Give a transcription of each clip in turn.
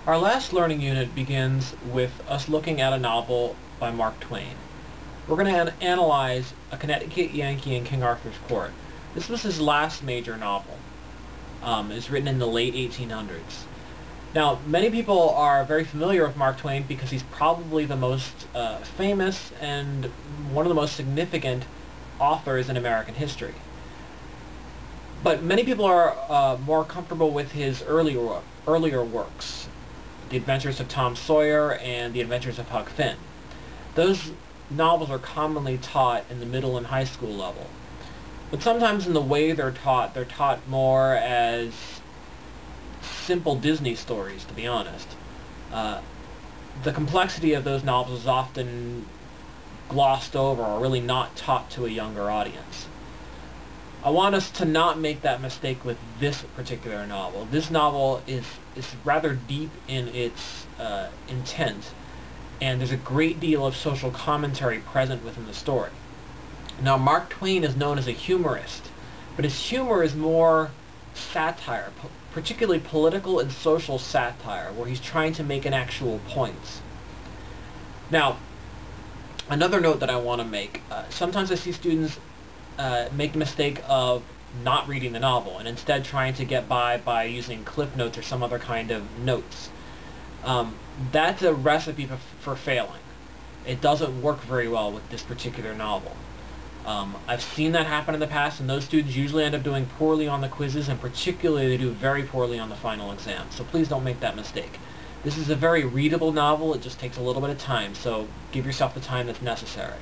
Our last learning unit begins with us looking at a novel by Mark Twain. We're going to analyze A Connecticut Yankee in King Arthur's Court. This was his last major novel. It was written in the late 1800s. Now, many people are very familiar with Mark Twain because he's probably the most famous and one of the most significant authors in American history. But many people are more comfortable with his earlier works, The Adventures of Tom Sawyer and The Adventures of Huck Finn. Those novels are commonly taught in the middle and high school level. But sometimes in the way they're taught more as simple Disney stories, to be honest. The complexity of those novels is often glossed over or really not taught to a younger audience. I want us to not make that mistake with this particular novel. This novel is rather deep in its intent, and there's a great deal of social commentary present within the story. Now, Mark Twain is known as a humorist, but his humor is more satire, particularly political and social satire, where he's trying to make an actual point. Now, another note that I want to make, sometimes I see students make the mistake of not reading the novel and instead trying to get by using cliff notes or some other kind of notes. That's a recipe for failing. It doesn't work very well with this particular novel. I've seen that happen in the past, and those students usually end up doing poorly on the quizzes, and particularly they do very poorly on the final exam. So please don't make that mistake. This is a very readable novel. It just takes a little bit of time, so give yourself the time that's necessary.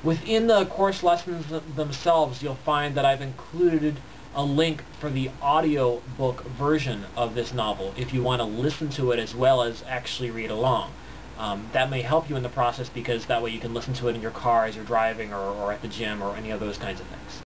Within the course lessons themselves, you'll find that I've included a link for the audio book version of this novel if you want to listen to it as well as actually read along. That may help you in the process because that way you can listen to it in your car as you're driving or at the gym or any of those kinds of things.